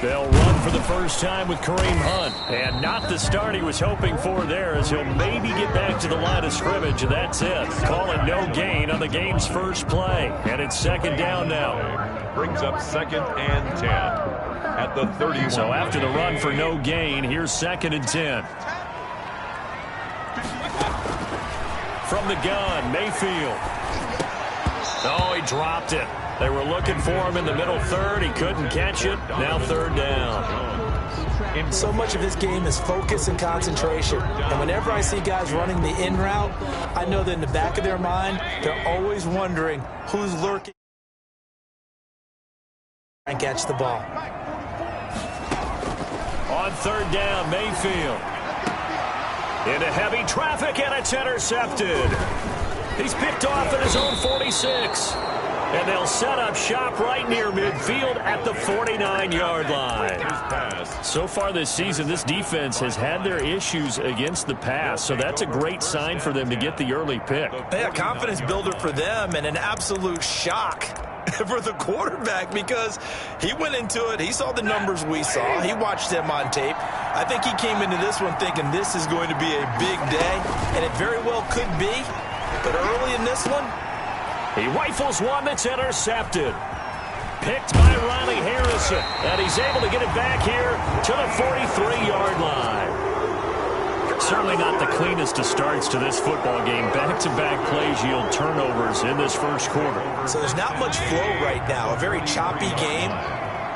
They'll run for the first time with Kareem Hunt. And not the start he was hoping for there, as he'll maybe get back to the line of scrimmage, and that's it. Calling no gain on the game's first play. And it's second down now. Brings up 2nd and 10 at the 31. So after the run for no gain, here's 2nd and 10. From the gun, Mayfield. Oh, he dropped it. They were looking for him in the middle third. He couldn't catch it. Now 3rd down. So much of this game is focus and concentration. And whenever I see guys running the in route, I know that in the back of their mind, they're always wondering who's lurking and catch the ball. On 3rd down, Mayfield. Into heavy traffic, and it's intercepted. He's picked off at his own 46. And they'll set up shop right near midfield at the 49-yard line. So far this season, this defense has had their issues against the pass, so that's a great sign for them to get the early pick. Yeah, confidence builder for them and an absolute shock for the quarterback, because he went into it, he saw the numbers we saw, he watched them on tape. I think he came into this one thinking this is going to be a big day, and it very well could be, but early in this one, he rifles one that's intercepted. Picked by Riley Harrison, and he's able to get it back here to the 43-yard line. Certainly not the cleanest of starts to this football game. Back-to-back plays yield turnovers in this first quarter. So there's not much flow right now. A very choppy game.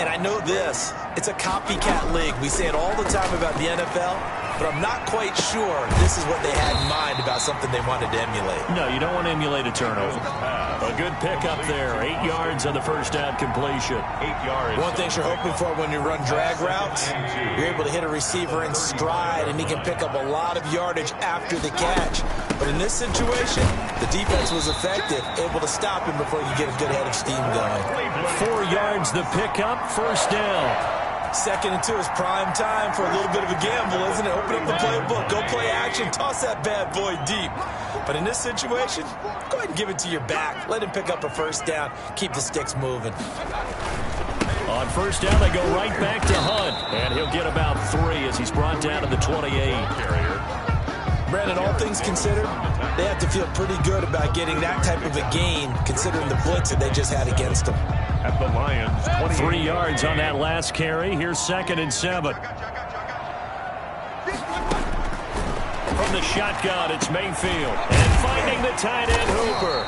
And I know this. It's a copycat league. We say it all the time about the NFL, but I'm not quite sure this is what they had in mind about something they wanted to emulate. No, you don't want to emulate a turnover. A good pickup there. 8 yards on the first down completion. 8 yards. One thing you're hoping for when you run drag routes, you're able to hit a receiver in stride, and he can pick up a lot of yardage after the catch. But in this situation, the defense was effective, able to stop him before you get a good head of steam going. 4 yards the pickup, first down. 2nd and 2 is prime time for a little bit of a gamble, isn't it? Open up the playbook, go play action, toss that bad boy deep. But in this situation, go ahead and give it to your back. Let him pick up a first down. Keep the sticks moving. On first down, they go right back to Hunt. And he'll get about 3 as he's brought down to the 28. Brandon, all things considered, they have to feel pretty good about getting that type of a gain, considering the blitz that they just had against them. At the Lions, 3 yards on that last carry. Here's 2nd and 7. From the shotgun, it's Mayfield. And finding the tight end, Hooper.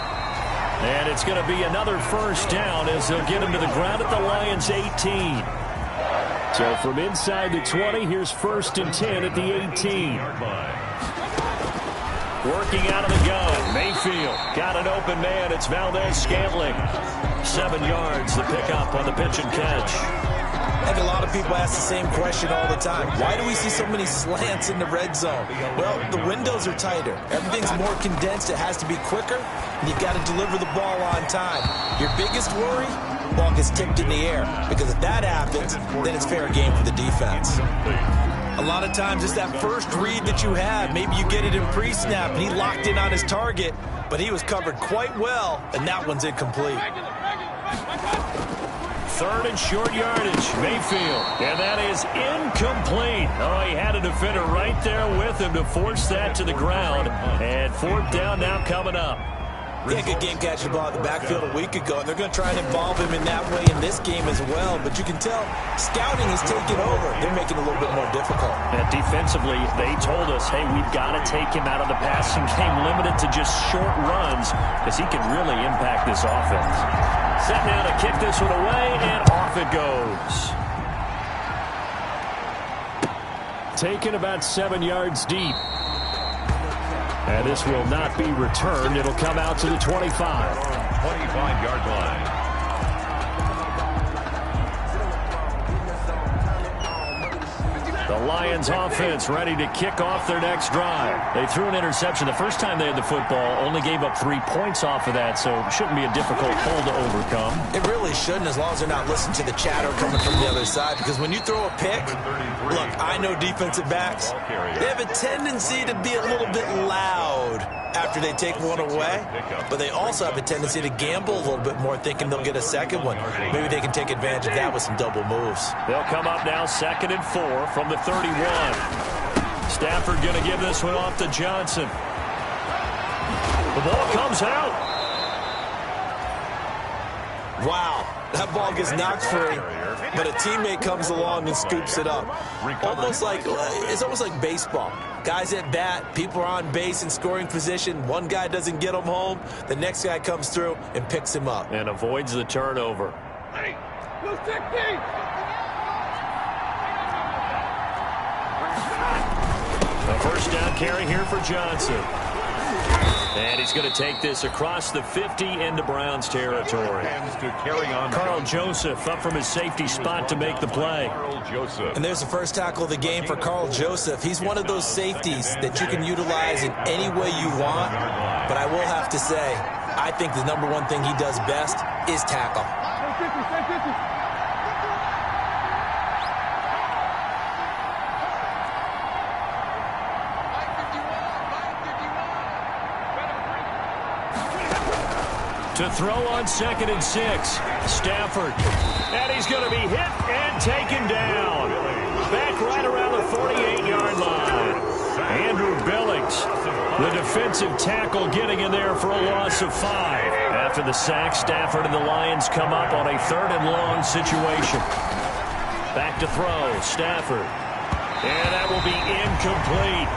And it's going to be another first down as they'll get him to the ground at the Lions' 18. So from inside the 20, here's 1st and 10 at the 18. Working out of the gun, Mayfield got an open man. It's Valdez-Scantling. 7 yards, the pickup on the pitch and catch. I think a lot of people ask the same question all the time. Why do we see so many slants in the red zone? Well, the windows are tighter. Everything's more condensed. It has to be quicker, and you've got to deliver the ball on time. Your biggest worry? Ball gets tipped in the air, because if that happens, then it's fair game for the defense. A lot of times it's that first read that you have. Maybe you get it in pre-snap, and he locked in on his target, but he was covered quite well, and that one's incomplete. 3rd and short yardage, Mayfield. And that is incomplete. Oh, he had a defender right there with him to force that to the ground. And 4th down now coming up. He had a good game catching the ball at the backfield a week ago, and they're going to try and involve him in that way in this game as well. But you can tell scouting is taking over. They're making it a little bit more difficult. And defensively, they told us, hey, we've got to take him out of the passing game, limited to just short runs, because he can really impact this offense. Set now to kick this one away, and off it goes. Taken about 7 yards deep. And this will not be returned. It'll come out to the 25. 25-yard line. The Lions offense ready to kick off their next drive. They threw an interception the first time they had the football, only gave up 3 points off of that, so it shouldn't be a difficult hole to overcome. It really shouldn't, as long as they're not listening to the chatter coming from the other side, because when you throw a pick, look, I know defensive backs, they have a tendency to be a little bit loud after they take one away, but they also have a tendency to gamble a little bit more, thinking they'll get a second one. Maybe they can take advantage of that with some double moves. They'll come up now 2nd and 4 from the 31. Stafford going to give this one off to Johnson. The ball comes out. Wow, that ball gets knocked free, but a teammate comes along and scoops it up. It's almost like baseball. Guys at bat, people are on base in scoring position. One guy doesn't get him home. The next guy comes through and picks him up. And avoids the turnover. A first down carry here for Johnson. And he's going to take this across the 50 into Browns territory. Carl Joseph up from his safety spot to make the play. And there's the first tackle of the game for Carl Joseph. He's one of those safeties that you can utilize in any way you want. But I will have to say, I think the number one thing he does best is tackle. To throw on 2nd and 6. Stafford. And he's going to be hit and taken down. Back right around the 48-yard line. Andrew Billings, the defensive tackle, getting in there for a loss of 5. After the sack, Stafford and the Lions come up on a 3rd and long situation. Back to throw. Stafford. And that will be incomplete.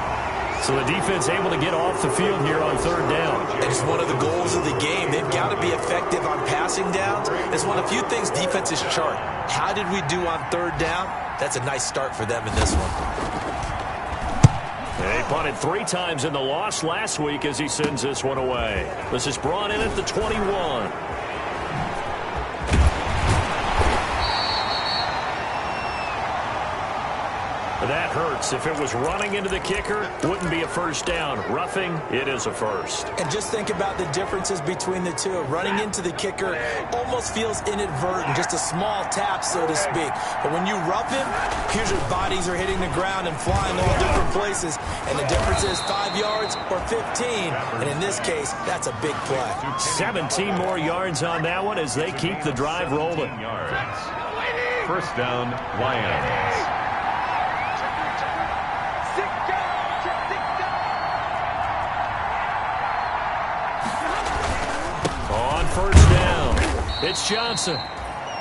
So the defense able to get off the field here on 3rd down. It's one of the goals of the game. They've got to be effective on passing downs. It's one of the few things defenses chart. How did we do on 3rd down? That's a nice start for them in this one. They punted 3 times in the loss last week as he sends this one away. This is brought in at the 21. That hurts. If it was running into the kicker, wouldn't be a first down. Roughing, it is a first. And just think about the differences between the two. Running into the kicker almost feels inadvertent, just a small tap, so to speak. But when you rough him, here's your bodies are hitting the ground and flying all different places. And the difference is 5 yards or 15. And in this case, that's a big play. 17 more yards on that one as they keep the drive rolling. First down, Lions. First down. It's Johnson.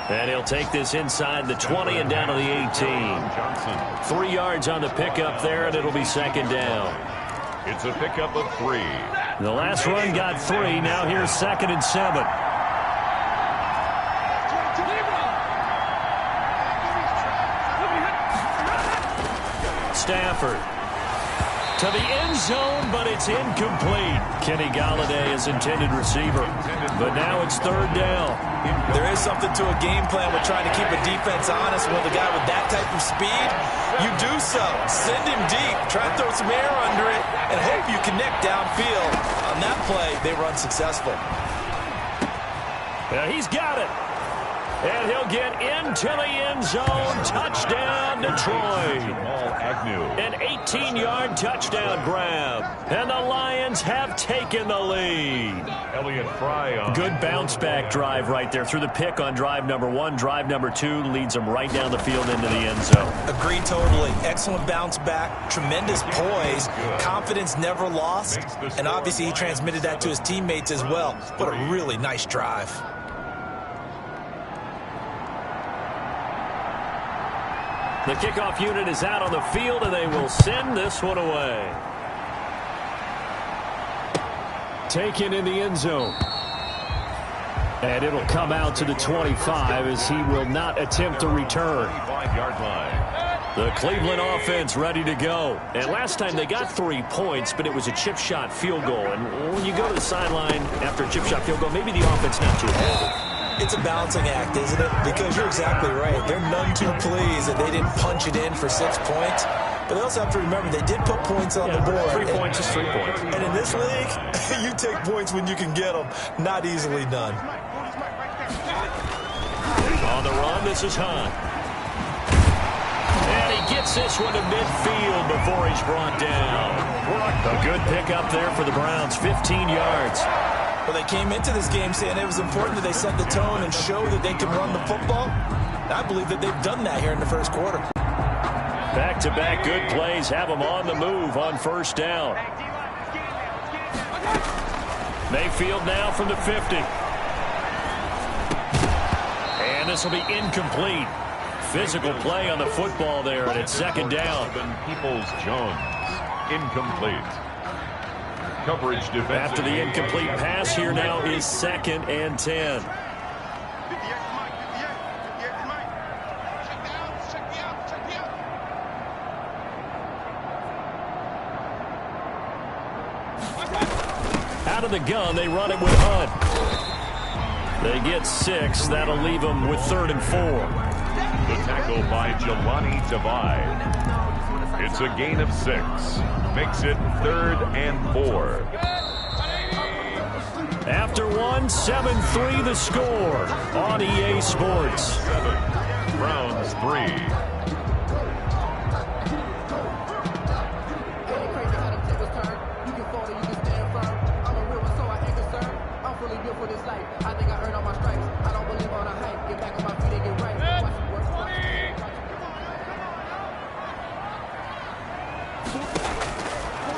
And he'll take this inside the 20 and down to the 18. 3 yards on the pickup there, and it'll be 2nd down. It's a pickup of 3. The last run got 3. Now here's 2nd and 7. Stafford. To the end zone, but it's incomplete. Kenny Galladay is intended receiver. But now it's 3rd down. There is something to a game plan with trying to keep a defense honest with a guy with that type of speed. You do so. Send him deep. Try to throw some air under it and hope you connect downfield. On that play, they were unsuccessful. He's got it. And he'll get into the end zone. Touchdown, Detroit. An 18-yard touchdown grab. And the Lions have taken the lead. Good bounce-back drive right there. Through the pick on drive number 1. Drive number 2 leads them right down the field into the end zone. Agreed totally. Excellent bounce back. Tremendous poise. Confidence never lost. And obviously he transmitted that to his teammates as well. What a really nice drive. The kickoff unit is out on the field, and they will send this one away. Taken in the end zone. And it'll come out to the 25 as he will not attempt to return. The Cleveland offense ready to go. And last time they got 3 points, but it was a chip shot field goal. And when you go to the sideline after a chip shot field goal, maybe the offense not too happy. It's a balancing act, isn't it? Because you're exactly right. They're none too pleased that they didn't punch it in for 6 points. But they also have to remember they did put points on the board. 3 points is 3 points. And in this league, you take points when you can get them. Not easily done. On the run, this is Hunt. And he gets this one to midfield before he's brought down. A good pickup there for the Browns, 15 yards. Well, they came into this game saying it was important that they set the tone and show that they can run the football. I believe that they've done that here in the first quarter. Back-to-back good plays have them on the move on first down. Mayfield now from the 50. And this will be incomplete. Physical play on the football there, and it's second down. Peoples-Jones, incomplete. Coverage defense. After the incomplete pass, here now is 2nd and 10. Out of the gun, they run it with Hunt. They get 6. That'll leave them with 3rd and 4. The tackle by Jelani Tavai. It's a gain of 6. Makes it 3rd and 4. After one, 7-3 the score on EA Sports. 7. Browns 3.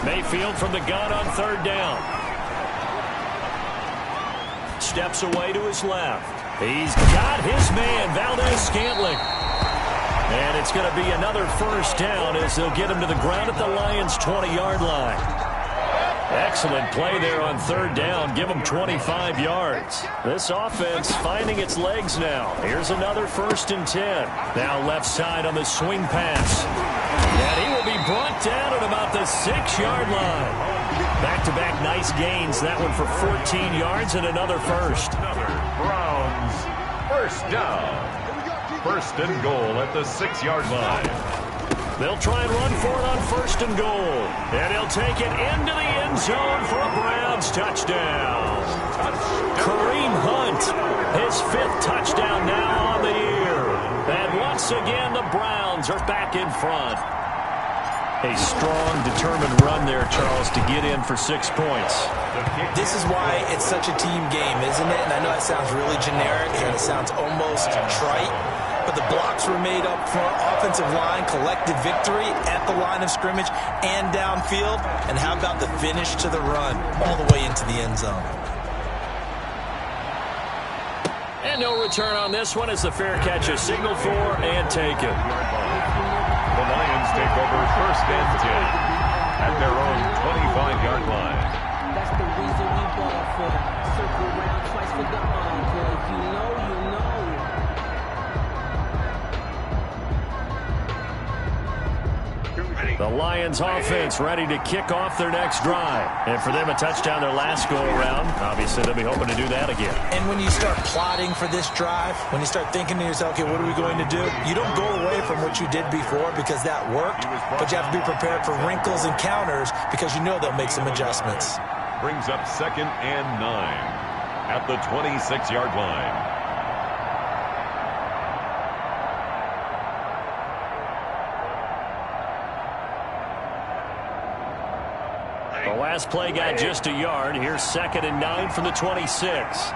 Mayfield from the gun on 3rd down. Steps away to his left. He's got his man, Valdez-Scantling. And it's going to be another first down as they'll get him to the ground at the Lions' 20-yard line. Excellent play there on 3rd down. Give him 25 yards. This offense finding its legs now. Here's another 1st and 10. Now left side on the swing pass. And he will be brought down at about the 6-yard line. Back-to-back nice gains. That one for 14 yards and another first. Browns first down. 1st and goal at the 6-yard line. They'll try and run for it on 1st and goal. And he'll take it into the end zone for a Browns touchdown. Kareem Hunt, his 5th touchdown now on the year. And once again, the Browns are back in front. A strong, determined run there, Charles, to get in for 6 points. This is why it's such a team game, isn't it? And I know that sounds really generic and it sounds almost trite. But the blocks were made up front, offensive line, collected victory at the line of scrimmage and downfield. And how about the finish to the run all the way into the end zone? And no return on this one as the fair catch is signaled for and taken. The Lions take over 1st and 10 at their own 25-yard line. That's the reason we ball for. Circle around twice for the encore. You know. The Lions offense ready to kick off their next drive. And for them, a touchdown their last go-around. Obviously, they'll be hoping to do that again. And when you start plotting for this drive, when you start thinking to yourself, okay, what are we going to do? You don't go away from what you did before because that worked, but you have to be prepared for wrinkles and counters because you know they'll make some adjustments. Brings up 2nd and 9 at the 26-yard line. The last play got just a yard. Here's 2nd and 9 from the 26.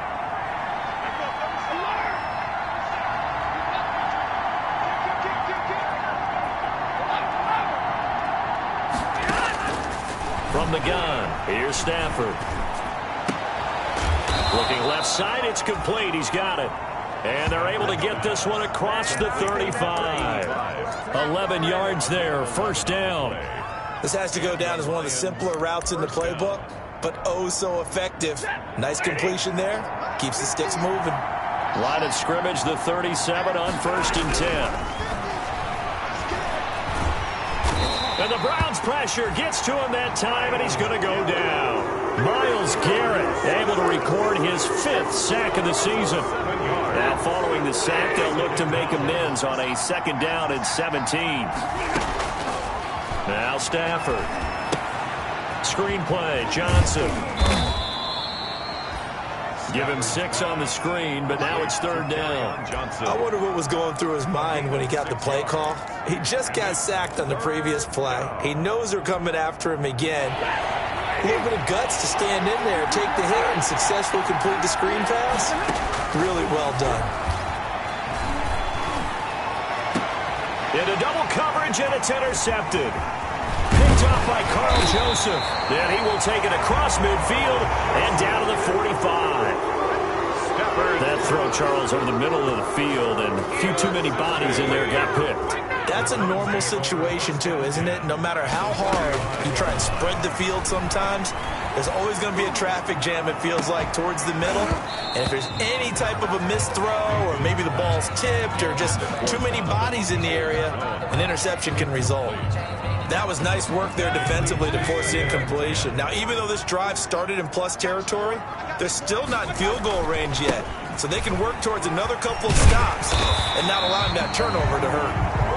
From the gun, here's Stafford. Looking left side, it's complete. He's got it. And they're able to get this one across the 35. 11 yards there, 1st down. This has to go down as one of the simpler routes in the playbook, but oh so effective. Nice completion there. Keeps the sticks moving. Line of scrimmage, the 37 on 1st and 10. And the Browns pressure gets to him that time, and he's going to go down. Myles Garrett able to record his 5th sack of the season. Now following the sack, they'll look to make amends on a 2nd down and 17. Now Stafford. Screenplay, Johnson. Give him 6 on the screen, but now it's 3rd down. I wonder what was going through his mind when he got the play call. He just got sacked on the previous play. He knows they're coming after him again. A little bit of guts to stand in there, take the hit, and successfully complete the screen pass. Really well done. Into double coverage, and it's intercepted. Picked up by Carl Joseph. Then he will take it across midfield and down to the 45. That throw, Charles, over the middle of the field, and a few too many bodies in there got picked. That's a normal situation, too, isn't it? No matter how hard you try and spread the field sometimes, there's always going to be a traffic jam, it feels like, towards the middle. And if there's any type of a missed throw, or maybe the ball's tipped, or just too many bodies in the area, an interception can result. That was nice work there defensively to force the incompletion. Now, even though this drive started in plus territory, they're still not in field goal range yet. So they can work towards another couple of stops and not allowing that turnover to hurt.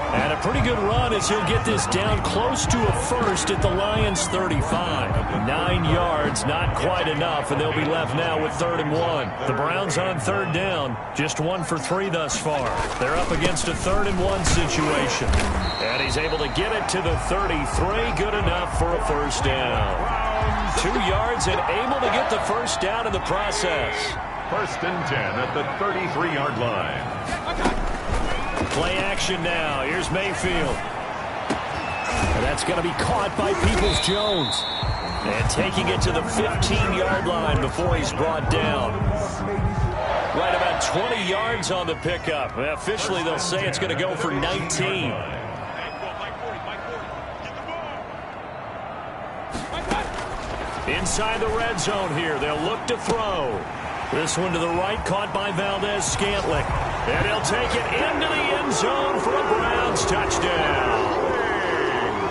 And a pretty good run as he'll get this down close to a first at the Lions' 35. 9 yards, not quite enough, and they'll be left now with 3rd and 1. The Browns on 3rd down, just 1 for 3 thus far. They're up against a 3rd and 1 situation. And he's able to get it to the 33, good enough for a first down. 2 yards and able to get the first down in the process. 1st and 10 at the 33-yard line. Play action now. Here's Mayfield. And that's going to be caught by Peoples-Jones. And taking it to the 15-yard line before he's brought down. Right about 20 yards on the pickup. Officially, they'll say it's going to go for 19. Inside the red zone here. They'll look to throw. This one to the right, caught by Valdez-Scantling. And he'll take it into the end zone for a Browns touchdown.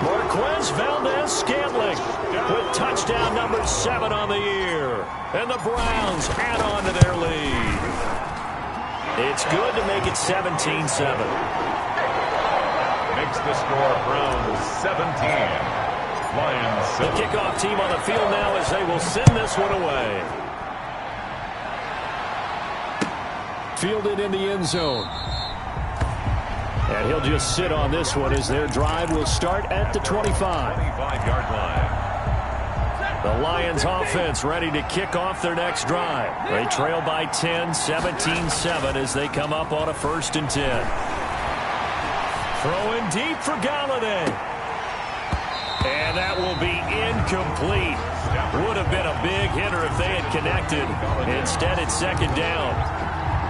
Marquez Valdez-Scantling with touchdown number 7 on the year. And the Browns add on to their lead. It's good to make it 17-7. Makes the score Browns 17. Lions 7. The kickoff team on the field now as they will send this one away. Fielded in the end zone. And he'll just sit on this one as their drive will start at the 25-yard line. The Lions offense ready to kick off their next drive. They trail by 10, 17-7 as they come up on a 1st and 10. Throwing deep for Galladay. And that will be incomplete. Would have been a big hitter if they had connected. Instead, it's 2nd down.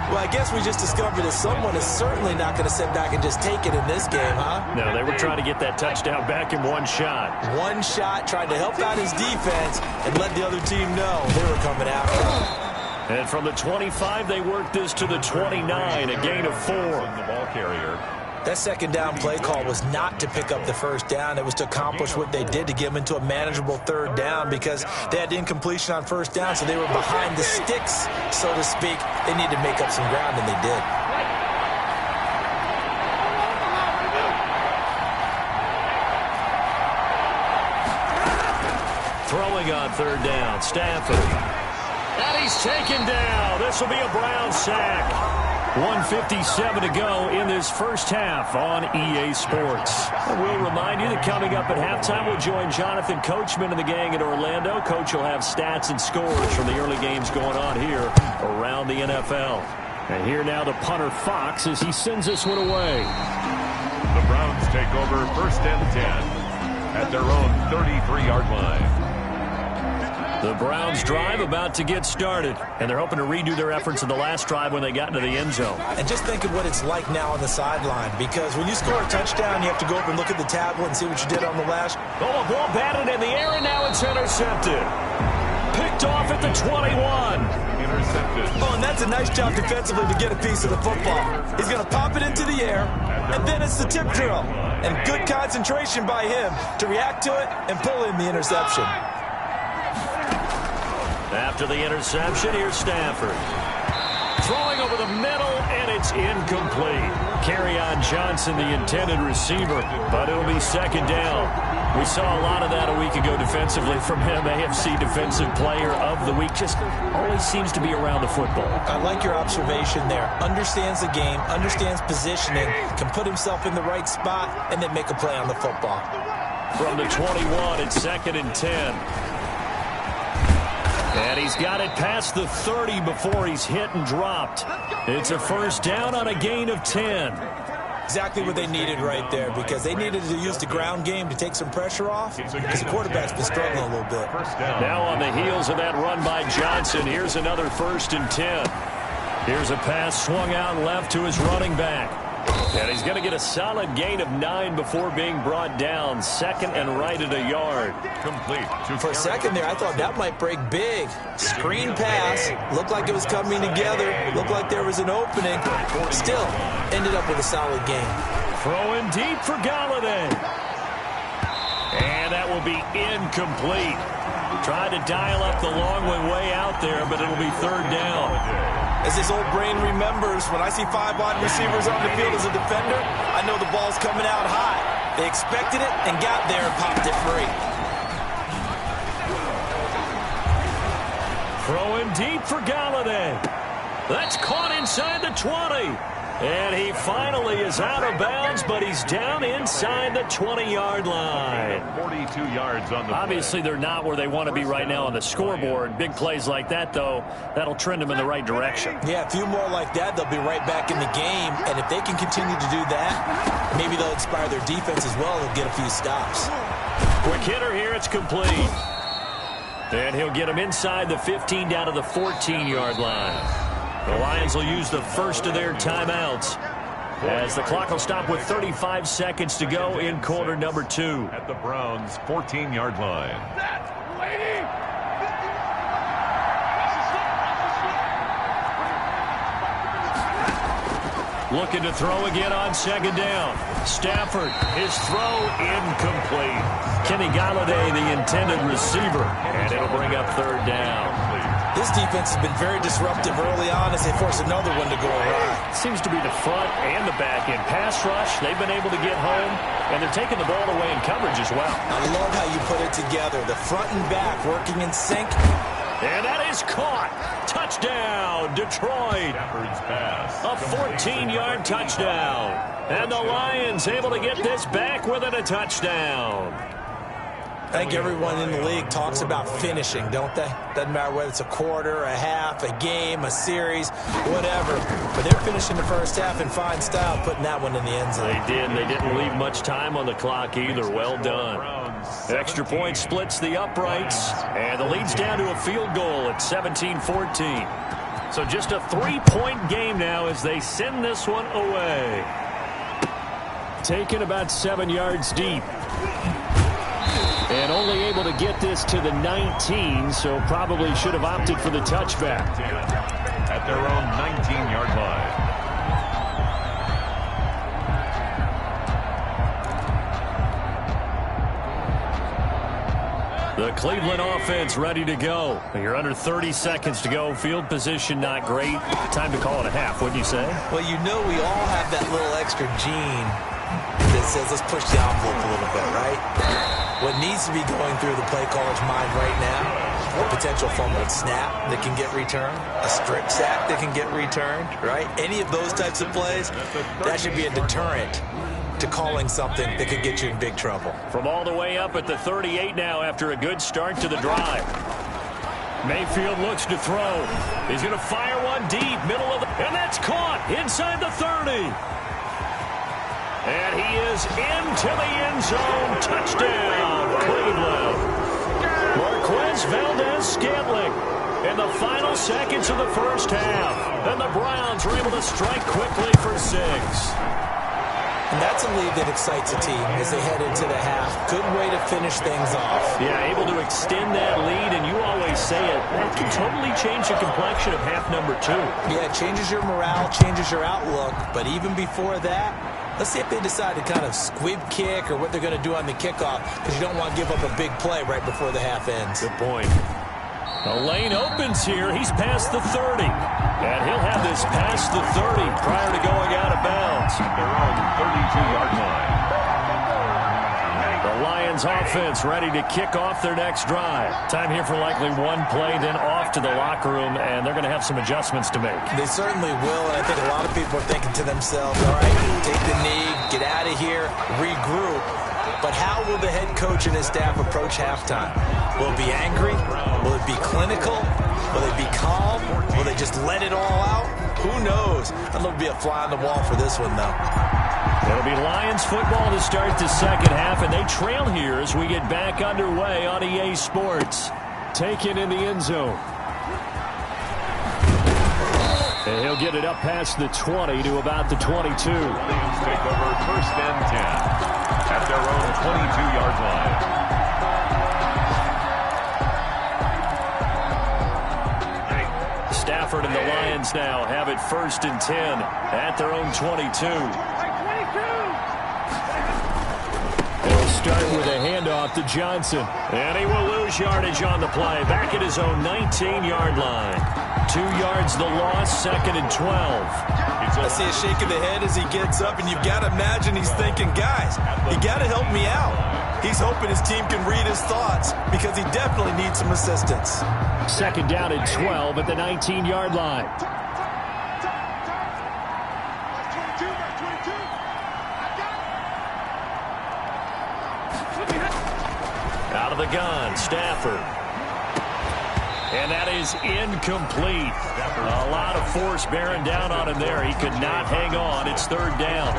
Well, I guess we just discovered that someone is certainly not going to sit back and just take it in this game, huh? No, they were trying to get that touchdown back in one shot. One shot, trying to help out his defense and let the other team know they were coming after him. And from the 25, they worked this to the 29, a gain of 4. The ball carrier. That 2nd down play call was not to pick up the 1st down. It was to accomplish what they did to get them into a manageable 3rd down because they had incompletion on 1st down, so they were behind the sticks, so to speak. They needed to make up some ground, and they did. Throwing on 3rd down, Stafford. And he's taken down. This will be a Brown sack. 1:57 to go in this first half on EA Sports. And we'll remind you that coming up at halftime, we'll join Jonathan Coachman and the gang in Orlando. Coach will have stats and scores from the early games going on here around the NFL. And here now the punter Fox as he sends this one away. The Browns take over 1st and 10 at their own 33-yard line. The Browns drive about to get started, and they're hoping to redo their efforts in the last drive when they got into the end zone. And just think of what it's like now on the sideline, because when you score a touchdown, you have to go up and look at the tablet and see what you did on the last. Oh, a ball batted in the air, and now it's intercepted. Picked off at the 21. Intercepted. Oh, and that's a nice job defensively to get a piece of the football. He's going to pop it into the air, and then it's the tip drill. And good concentration by him to react to it and pull in the interception. After the interception, here's Stafford. Throwing over the middle, and it's incomplete. Kerryon Johnson, the intended receiver, but it'll be 2nd down. We saw a lot of that a week ago defensively from him. AFC Defensive Player of the Week. Just always seems to be around the football. I like your observation there. Understands the game, understands positioning, can put himself in the right spot, and then make a play on the football. From the 21, it's 2nd and 10. And he's got it past the 30 before he's hit and dropped. It's a first down on a gain of 10. Exactly what they needed right there, because they needed to use the ground game to take some pressure off, because the quarterback's been struggling a little bit. Now on the heels of that run by Johnson, here's another 1st and 10. Here's a pass swung out left to his running back. And he's going to get a solid gain of 9 before being brought down. 2nd and right at a yard. Complete. For a second there, I thought that might break big. Screen pass. Looked like it was coming together. Looked like there was an opening. Still, ended up with a solid gain. Throwing deep for Galladay. And that will be incomplete. Tried to dial up the long way out there, but it'll be 3rd down. As his old brain remembers, when I see 5 wide receivers on the field as a defender, I know the ball's coming out high. They expected it and got there and popped it free. Throwing deep for Galladay. That's caught inside the 20. And he finally is out of bounds, but he's down inside the 20-yard line. 42 yards on the Obviously, they're not where they want to be right now on the scoreboard. Big plays like that, though, that'll trend them in the right direction. Yeah, a few more like that, they'll be right back in the game. And if they can continue to do that, maybe they'll inspire their defense as well. They'll get a few stops. Quick hitter here. It's complete. And he'll get him inside the 15 down to the 14-yard line. The Lions will use the first of their timeouts as the clock will stop with 35 seconds to go in quarter number 2. At the Browns' 14-yard line. Looking to throw again on 2nd down. Stafford, his throw incomplete. Kenny Galladay, the intended receiver, and it'll bring up 3rd down. This defense has been very disruptive early on as they force another one to go awry. Seems to be the front and the back end. Pass rush, they've been able to get home, and they're taking the ball away in coverage as well. I love how you put it together. The front and back working in sync. And that is caught. Touchdown, Detroit. A 14-yard touchdown. And the Lions able to get this back within a touchdown. I think everyone in the league talks about finishing, don't they? Doesn't matter whether it's a quarter, a half, a game, a series, whatever. But they're finishing the first half in fine style, putting that one in the end zone. They did. They didn't leave much time on the clock either. Well done. Extra point splits the uprights, and the lead's down to a field goal at 17-14. So just a 3-point game now as they send this one away. Taken about 7 yards deep. And only able to get this to the 19, so probably should have opted for the touchback. At their own 19-yard line. The Cleveland offense ready to go. You're under 30 seconds to go. Field position not great. Time to call it a half, wouldn't you say? Well, you know we all have that little extra gene that says let's push the envelope a little bit, right? What needs to be going through the play caller's mind right now, a potential fumbled snap that can get returned, a strip sack that can get returned, right? Any of those types of plays, that should be a deterrent to calling something that could get you in big trouble. From all the way up at the 38 now after a good start to the drive. Mayfield looks to throw. He's going to fire one deep, middle of the... And that's caught inside the 30. And he is into the end zone. Touchdown, Cleveland. Marquez Valdez-Scantling in the final seconds of the first half. And the Browns were able to strike quickly for 6. And that's a lead that excites a team as they head into the half. Good way to finish things off. Yeah, able to extend that lead, and you always say it, that can totally change the complexion of half number 2. Yeah, it changes your morale, changes your outlook. But even before that, let's see if they decide to kind of squib kick or what they're going to do on the kickoff, because you don't want to give up a big play right before the half ends. Good point. The lane opens here. He's past the 30. And he'll have this past the 30 prior to going out of bounds. Their own 32-yard line. The Lions offense ready to kick off their next drive. Time here for likely one play, then off to the locker room, and they're going to have some adjustments to make. They certainly will, and I think a lot of people are thinking to themselves, all right, take the knee, get out of here, regroup. But how will the head coach and his staff approach halftime? Will it be angry? Will it be clinical? Will they be calm? Will they just let it all out? Who knows? I'd love to be a fly on the wall for this one, though. It'll be Lions football to start the second half, and they trail here as we get back underway on EA Sports. Taken in the end zone. And he'll get it up past the 20 to about the 22. Lions take over first and 10 at their own 22-yard line. Stafford and the Lions now have it first and 10 at their own 22. They'll start with a handoff to Johnson. And he will lose yardage on the play. Back at his own 19-yard line. 2 yards the loss, second and 12. I see a shake of the head as he gets up, and you've got to imagine he's thinking, guys, you got to help me out. He's hoping his team can read his thoughts because he definitely needs some assistance. Second down and 12 at the 19-yard line. Out of the gun, Stafford. And that is incomplete. A lot of force bearing down on him there. He could not hang on. It's third down.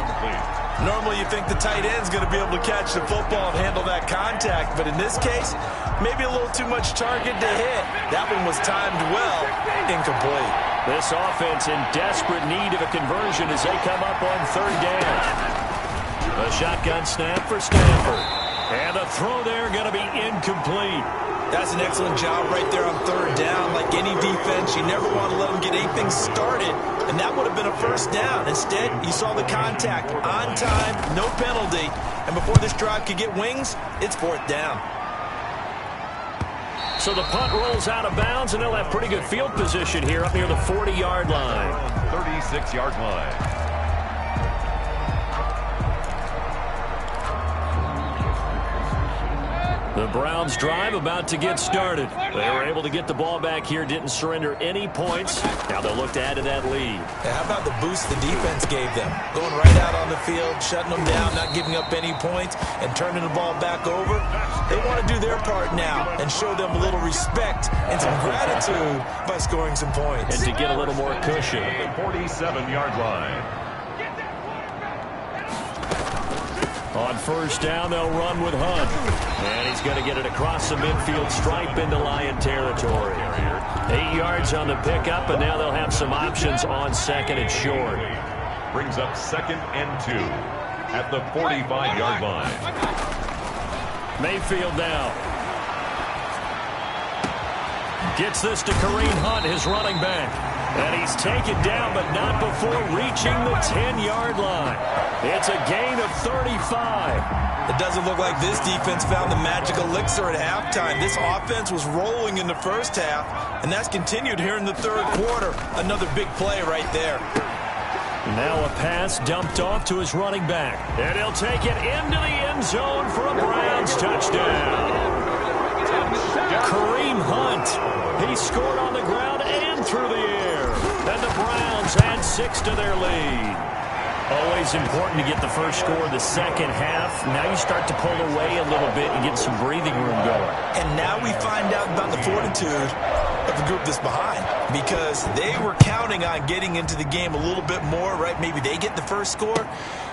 Normally you think the tight end's going to be able to catch the football and handle that contact, but in this case, maybe a little too much target to hit. That one was timed well, incomplete. This offense in desperate need of a conversion as they come up on third down. A shotgun snap for Stafford. And a throw there going to be incomplete. That's an excellent job right there on third down. Like any defense, you never want to let them get anything started, and that would have been a first down. Instead, you saw the contact on time, no penalty, and before this drive could get wings, it's fourth down. So the punt rolls out of bounds, and they'll have pretty good field position here up near the 40-yard line. 36-yard line. The Browns drive about to get started. They were able to get the ball back here, didn't surrender any points. Now they'll look to add to that lead. And how about the boost the defense gave them? Going right out on the field, shutting them down, not giving up any points, and turning the ball back over. They want to do their part now and show them a little respect and some gratitude by scoring some points. And to get a little more cushion. The 47-yard line. On first down, they'll run with Hunt. And he's going to get it across the midfield stripe into Lion territory. 8 yards on the pickup, and now they'll have some options on second and short. Brings up second and 2 at the 45-yard line. Mayfield now. Gets this to Kareem Hunt, his running back. And he's taken down, but not before reaching the 10-yard line. It's a gain of 35. It doesn't look like this defense found the magic elixir at halftime. This offense was rolling in the first half, and that's continued here in the third quarter. Another big play right there. Now a pass dumped off to his running back. And he'll take it into the end zone for a Browns touchdown. Kareem Hunt. He scored on the ground and through the air. And the Browns add 6 to their lead. Always important to get the first score of the second half. Now you start to pull away a little bit and get some breathing room going. And now we find out about the fortitude of the group that's behind, because they were counting on getting into the game a little bit more, right? Maybe they get the first score.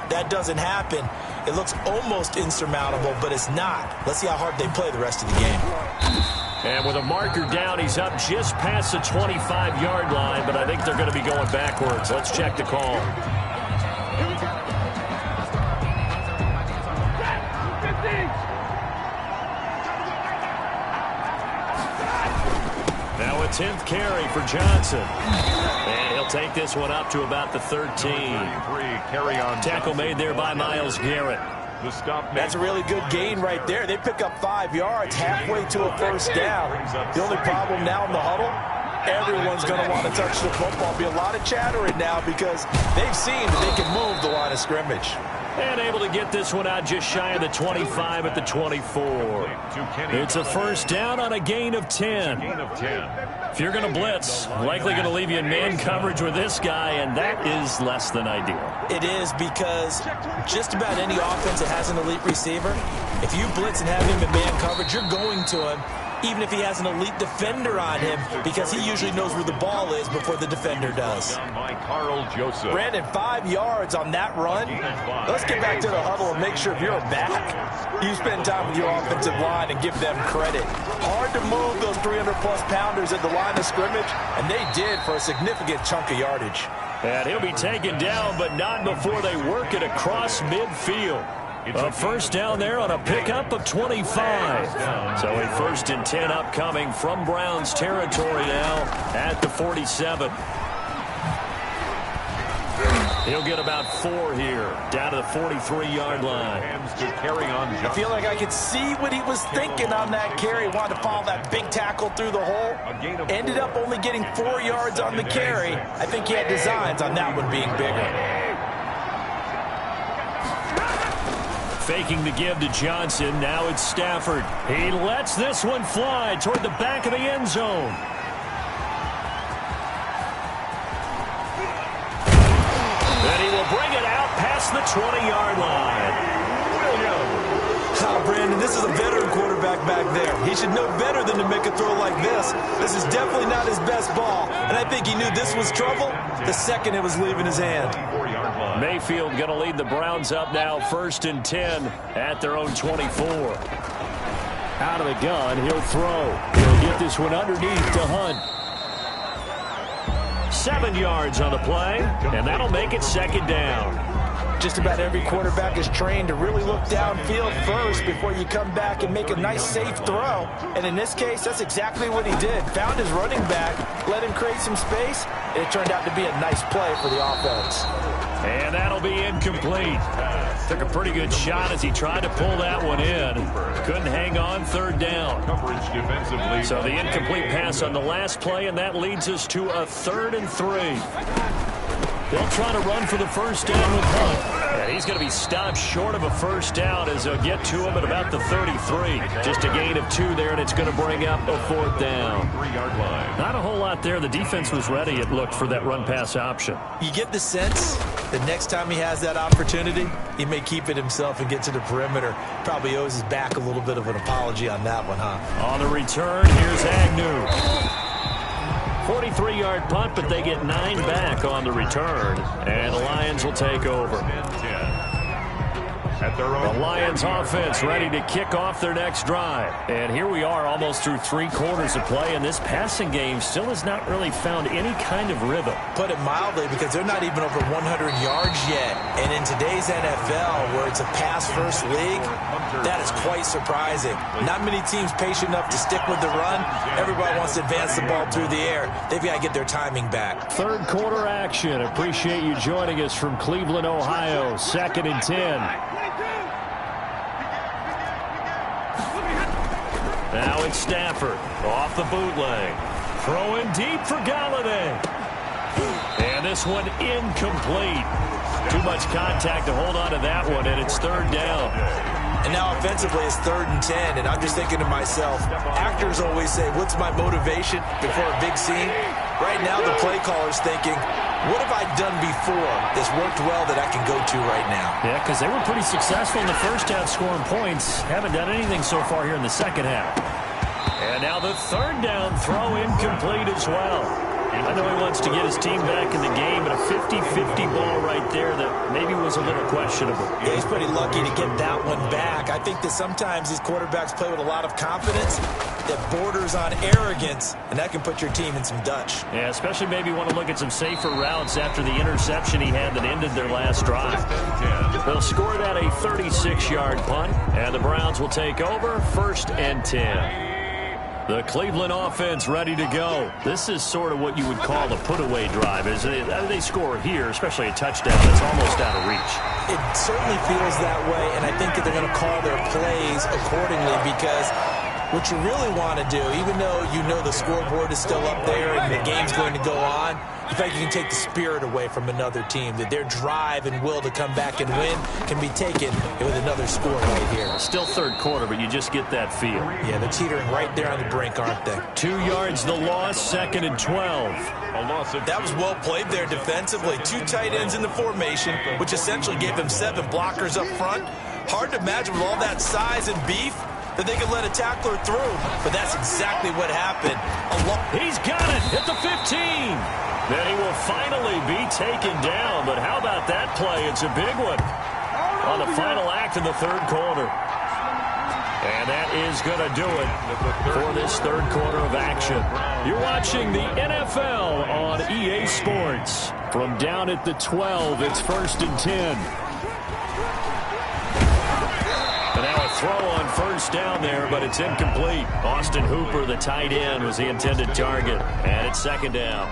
That doesn't happen. It looks almost insurmountable, but it's not. Let's see how hard they play the rest of the game. And with a marker down, he's up just past the 25-yard line, but I think they're going to be going backwards. Let's check the call. Now a 10th carry for Johnson. And he'll take this one up to about the 13. Carry on. Tackle made there by Myles Garrett. The stop. That's a really good gain right there. They pick up 5 yards halfway to a first down. The only problem now in the huddle, everyone's going to want to touch the football. Be a lot of chattering now because they've seen that they can move the line of scrimmage. And able to get this one out just shy of the 25 at the 24. It's a first down on a gain of 10. If you're going to blitz, likely going to leave you in man coverage with this guy, and that is less than ideal. It is, because just about any offense that has an elite receiver, if you blitz and have him in man coverage, you're going to him, even if he has an elite defender on him, because he usually knows where the ball is before the defender does. Brandon, 5 yards on that run. Let's get back to the huddle and make sure if you're a back, you spend time with your offensive line and give them credit. Hard to move those 300-plus pounders at the line of scrimmage, and they did for a significant chunk of yardage. And he'll be taken down, but not before they work it across midfield. A first down there on a pickup of 25. So a 1st and 10 upcoming from Browns territory now at the 47. He'll get about 4 here, down to the 43-yard line. I feel like I could see what he was thinking on that carry. Wanted to follow that big tackle through the hole. Ended up only getting 4 yards on the carry. I think he had designs on that one being bigger. Faking the give to Johnson. Now it's Stafford. He lets this one fly toward the back of the end zone. And he will bring it out past the 20-yard line. Oh, Brandon, this is a veteran quarterback back there. He should know better than to make a throw like this. This is definitely not his best ball. And I think he knew this was trouble the second it was leaving his hand. Mayfield going to lead the Browns up now, 1st and 10 at their own 24. Out of the gun, he'll throw. He'll get this one underneath to Hunt. 7 yards on the play, and that'll make it 2nd down. Just about every quarterback is trained to really look downfield first before you come back and make a nice, safe throw. And in this case, that's exactly what he did. Found his running back, let him create some space, and it turned out to be a nice play for the offense. And that'll be incomplete. Took a pretty good shot as he tried to pull that one in. Couldn't hang on, 3rd down. So the incomplete pass on the last play, and that leads us to a 3rd and 3. They'll try to run for the first down with Hunt. And he's going to be stopped short of a first down as they'll get to him at about the 33. Just a gain of 2 there, and it's going to bring up a 4th down. 3-yard line. Not a whole lot there. The defense was ready, it looked, for that run-pass option. You get the sense the next time he has that opportunity, he may keep it himself and get to the perimeter. Probably owes his back a little bit of an apology on that one, huh? On the return, here's Agnew. 43-yard punt, but they get 9 back on the return. And the Lions will take over. The Lions offense ready to kick off their next drive. And here we are almost through 3 quarters of play, and this passing game still has not really found any kind of rhythm. Put it mildly, because they're not even over 100 yards yet. And in today's NFL, where it's a pass-first league, that is quite surprising. Not many teams patient enough to stick with the run. Everybody wants to advance the ball through the air. They've got to get their timing back. 3rd quarter action. Appreciate you joining us from Cleveland, Ohio. 2nd and 10. Now it's Stafford off the bootleg. Throwing deep for Galladay. And this one incomplete. Too much contact to hold on to that one, and it's 3rd down. And now offensively it's 3rd and 10, and I'm just thinking to myself, actors always say, what's my motivation before a big scene? Right now the play caller's thinking, what have I done before that's worked well that I can go to right now? Yeah, because they were pretty successful in the first half scoring points. Haven't done anything so far here in the second half. And now the 3rd down throw incomplete as well. I know he wants to get his team back in the game, but a 50-50 ball right there that maybe was a little questionable. Yeah, he's pretty lucky to get that one back. I think that sometimes these quarterbacks play with a lot of confidence that borders on arrogance, and that can put your team in some Dutch. Yeah, especially maybe want to look at some safer routes after the interception he had that ended their last drive. They'll score that a 36-yard punt, and the Browns will take over 1st and 10. The Cleveland offense ready to go. This is sort of what you would call a put-away drive. As they score here, especially a touchdown, it's almost out of reach. It certainly feels that way, and I think that they're going to call their plays accordingly, because what you really want to do, even though you know the scoreboard is still up there and the game's going to go on, you think you can take the spirit away from another team, that their drive and will to come back and win can be taken with another score right here. Still third quarter, but you just get that feel. Yeah, they're teetering right there on the brink, aren't they? 2 yards the loss, 2nd and 12. That was well played there defensively. 2 tight ends in the formation, which essentially gave them 7 blockers up front. Hard to imagine with all that size and beef that they could let a tackler through, but that's exactly what happened. He's got it at the 15. Then he will finally be taken down, but how about that play? It's a big one on the final act of the third quarter. And that is going to do it for this third quarter of action. You're watching the NFL on EA Sports. From down at the 12, it's 1st and 10. And now a throw on first down there, but it's incomplete. Austin Hooper, the tight end, was the intended target. And it's 2nd down.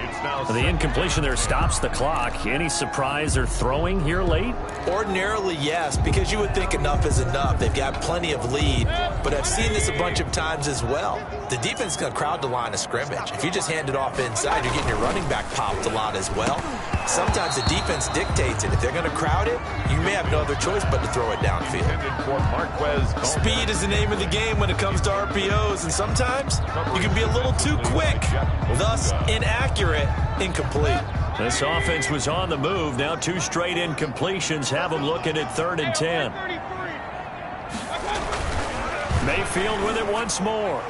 The incompletion there stops the clock. Any surprise they're throwing here late? Ordinarily, yes, because you would think enough is enough. They've got plenty of lead, but I've seen this a bunch of times as well. The defense is going to crowd the line of scrimmage. If you just hand it off inside, you're getting your running back popped a lot as well. Sometimes the defense dictates it. If they're going to crowd it, you may have no other choice but to throw it downfield. Speed is the name of the game when it comes to RPOs, and sometimes you can be a little too quick, thus inaccurate, incomplete. This offense was on the move. Now 2 straight incompletions have them looking at 3rd and 10. Mayfield with it once more.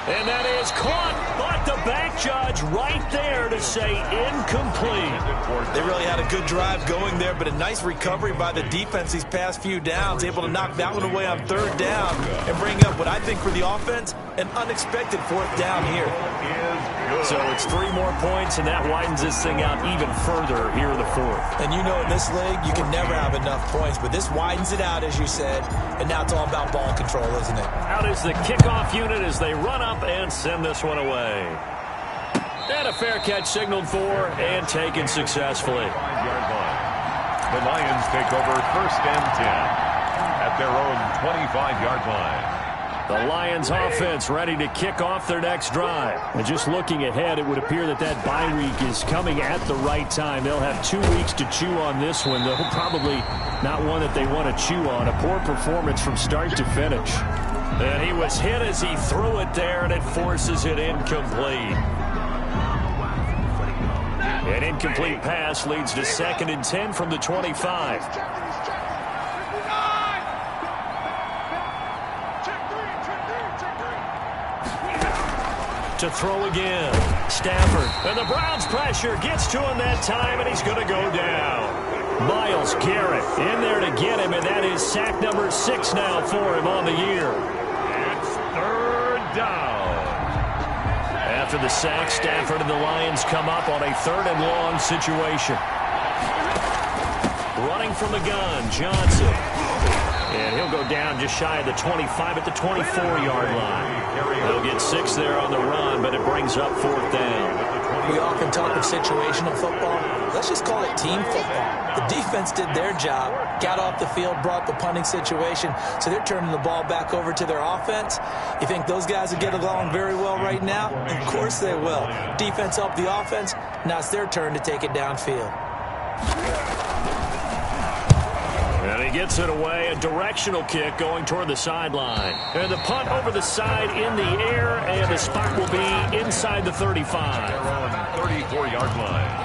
And that is caught, but the back judge right there to say incomplete. They really had a good drive going there, but a nice recovery by the defense these past few downs, able to knock that one away on 3rd down and bring up what I think for the offense, an unexpected 4th down here. So it's 3 more points, and that widens this thing out even further here in the 4th. And you know in this league, you can never have enough points, but this widens it out, as you said, and now it's all about ball control, isn't it? Out is the kickoff unit as they run up and send this one away. And a fair catch signaled for and taken successfully. The Lions take over 1st and 10 at their own 25-yard line. The Lions offense ready to kick off their next drive. And just looking ahead, it would appear that that bye week is coming at the right time. They'll have 2 weeks to chew on this one, though probably not one that they want to chew on. A poor performance from start to finish. And he was hit as he threw it there, and it forces it incomplete. An incomplete pass leads to 2nd and 10 from the 25. To throw again. Stafford. And the Browns pressure gets to him that time, and he's going to go down. Myles Garrett in there to get him, and that is sack number 6 now for him on the year. It's 3rd down. After the sack, Stafford and the Lions come up on a 3rd and long situation. Running from the gun, Johnson. And he'll go down just shy of the 25 at the 24-yard line. They'll get 6 there on the run, but it brings up 4th down. We often talk of situational football. Let's just call it team football. The defense did their job, got off the field, brought the punting situation, so they're turning the ball back over to their offense. You think those guys will get along very well right now? Of course they will. Defense helped the offense. Now it's their turn to take it downfield. And he gets it away, a directional kick going toward the sideline. And the punt over the side in the air, and the spot will be inside the 35. 34-yard line.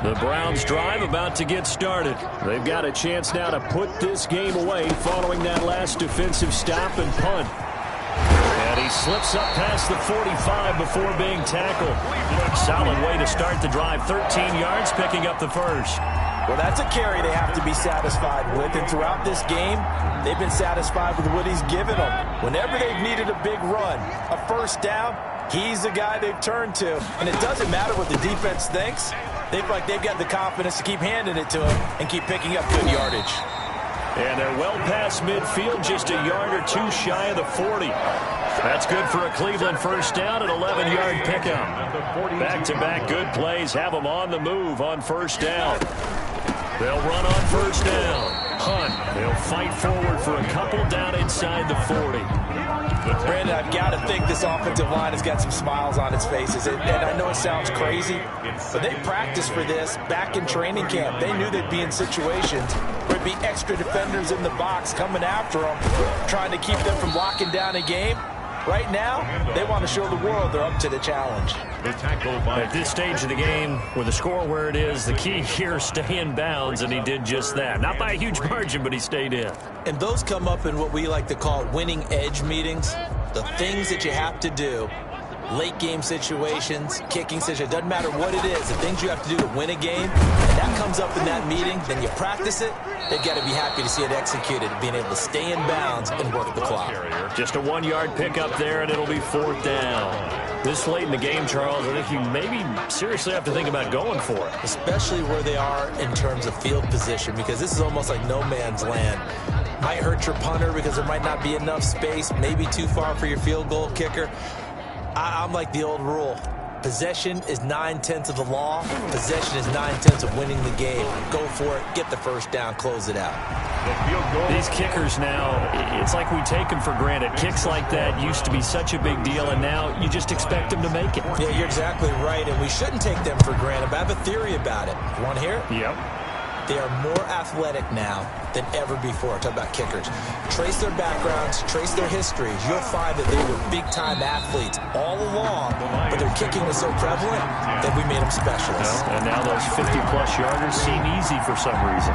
The Browns drive about to get started. They've got a chance now to put this game away following that last defensive stop and punt. And he slips up past the 45 before being tackled. Solid way to start the drive. 13 yards, picking up the first. Well, that's a carry they have to be satisfied with. And throughout this game, they've been satisfied with what he's given them. Whenever they've needed a big run, a 1st down, he's the guy they've turned to. And it doesn't matter what the defense thinks. They feel like they've got the confidence to keep handing it to him and keep picking up good yardage. And they're well past midfield, just a yard or 2 shy of the 40. That's good for a Cleveland 1st down, an 11-yard pickup. Back-to-back good plays have them on the move on 1st down. They'll run on first down. Hunt. They'll fight forward for a couple down inside the 40. Brandon, I've got to think this offensive line has got some smiles on its faces. And I know it sounds crazy, but they practiced for this back in training camp. They knew they'd be in situations where there'd be extra defenders in the box coming after them, trying to keep them from locking down a game. Right now, they want to show the world they're up to the challenge. At this stage of the game, with the score where it is, the key here is stay in bounds, and he did just that. Not by a huge margin, but he stayed in. And those come up in what we like to call winning edge meetings. The things that you have to do, late game situations, kicking situations, doesn't matter what it is, the things you have to do to win a game, and that comes up in that meeting, then you practice it, they've got to be happy to see it executed, being able to stay in bounds and work the clock. Just a 1-yard pickup there, and it'll be 4th down. This late in the game, Charles, I think you maybe seriously have to think about going for it. Especially where they are in terms of field position, because this is almost like no man's land. Might hurt your punter because there might not be enough space, maybe too far for your field goal kicker. I'm like the old rule. Possession is 9/10 of the law. Possession is 9/10 of winning the game. Go for it. Get the first down. Close it out. These kickers now, it's like we take them for granted. Kicks like that used to be such a big deal, and now you just expect them to make it. Yeah, you're exactly right, and we shouldn't take them for granted, but I have a theory about it. Want to hear it? Yep. They are more athletic now than ever before. Talk about kickers. Trace their backgrounds, trace their histories. You'll find that they were big-time athletes all along, but their kicking was so prevalent that we made them specialists. And now those 50-plus yarders seem easy for some reason.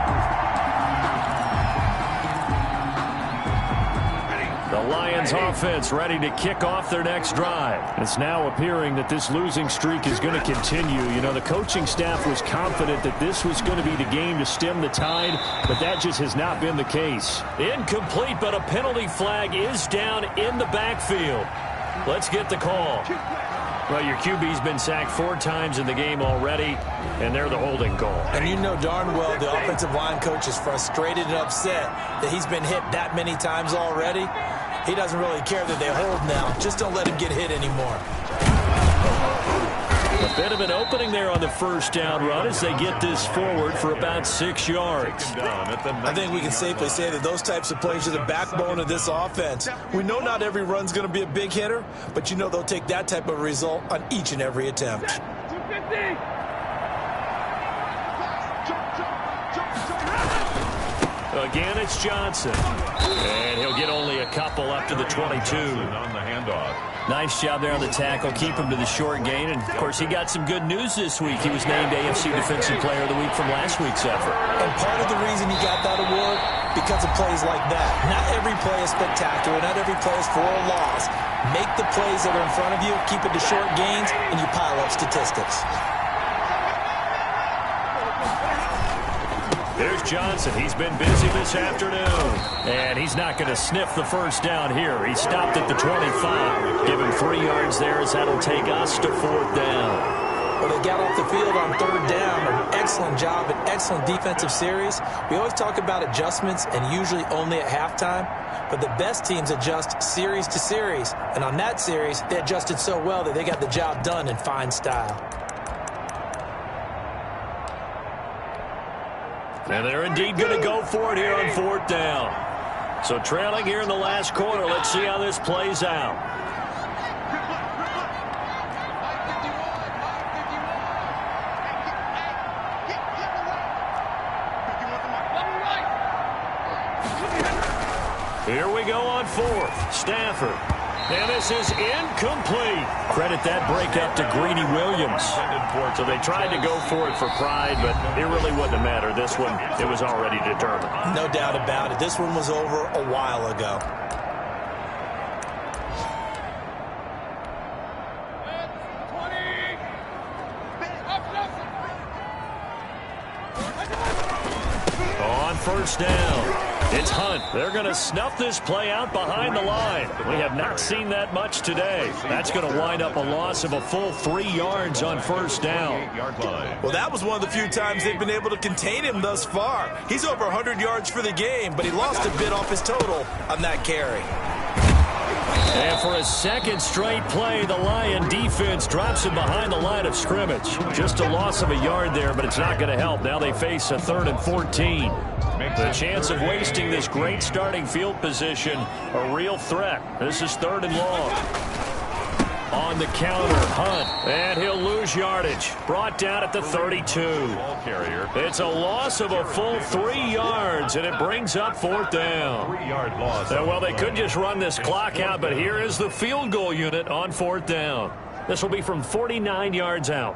The Lions offense ready to kick off their next drive. It's now appearing that this losing streak is going to continue. You know, the coaching staff was confident that this was going to be the game to stem the tide, but that just has not been the case. Incomplete, but a penalty flag is down in the backfield. Let's get the call. Well, your QB's been sacked 4 times in the game already, and they're the holding call. And you know darn well the offensive line coach is frustrated and upset that he's been hit that many times already. He doesn't really care that they hold now. Just don't let him get hit anymore. A bit of an opening there on the first down run as they get this forward for about 6 yards. I think we can safely say that those types of plays are the backbone of this offense. We know not every run's going to be a big hitter, but you know they'll take that type of result on each and every attempt. Again, it's Johnson. And he'll get only a couple up to the 22. On the handoff. Nice job there on the tackle. Keep him to the short gain. And, of course, he got some good news this week. He was named AFC Defensive Player of the Week from last week's effort. And part of the reason he got that award, because of plays like that. Not every play is spectacular. Not every play is for a loss. Make the plays that are in front of you, keep it to short gains, and you pile up statistics. There's Johnson. He's been busy this afternoon. And he's not going to sniff the first down here. He stopped at the 25. Give him 3 yards there as that'll take us to 4th down. Well, they got off the field on 3rd down. An excellent job, an excellent defensive series. We always talk about adjustments and usually only at halftime. But the best teams adjust series to series. And on that series, they adjusted so well that they got the job done in fine style. And they're indeed going to go for it here on 4th down. So trailing here in the last quarter. Let's see how this plays out. Here we go on 4th. Stafford. And this is incomplete. Credit that break up to Greedy Williams. So they tried to go for it for pride, but it really wouldn't have mattered. This one, it was already determined. No doubt about it. This one was over a while ago. On first down. It's Hunt. They're going to snuff this play out behind the line. We have not seen that much today. That's going to wind up a loss of a full 3 yards on first down. Well, that was one of the few times they've been able to contain him thus far. He's over 100 yards for the game, but he lost a bit off his total on that carry. And for a second straight play, the Lion defense drops him behind the line of scrimmage. Just a loss of a yard there, but it's not going to help. Now they face a 3rd and 14. The chance of wasting this great starting field position, a real threat. This is 3rd and long. On the counter, Hunt, and he'll lose yardage. Brought down at the 32. It's a loss of a full 3 yards, and it brings up 4th down. 3-yard loss. Well, they could just run this clock out, but here is the field goal unit on 4th down. This will be from 49 yards out.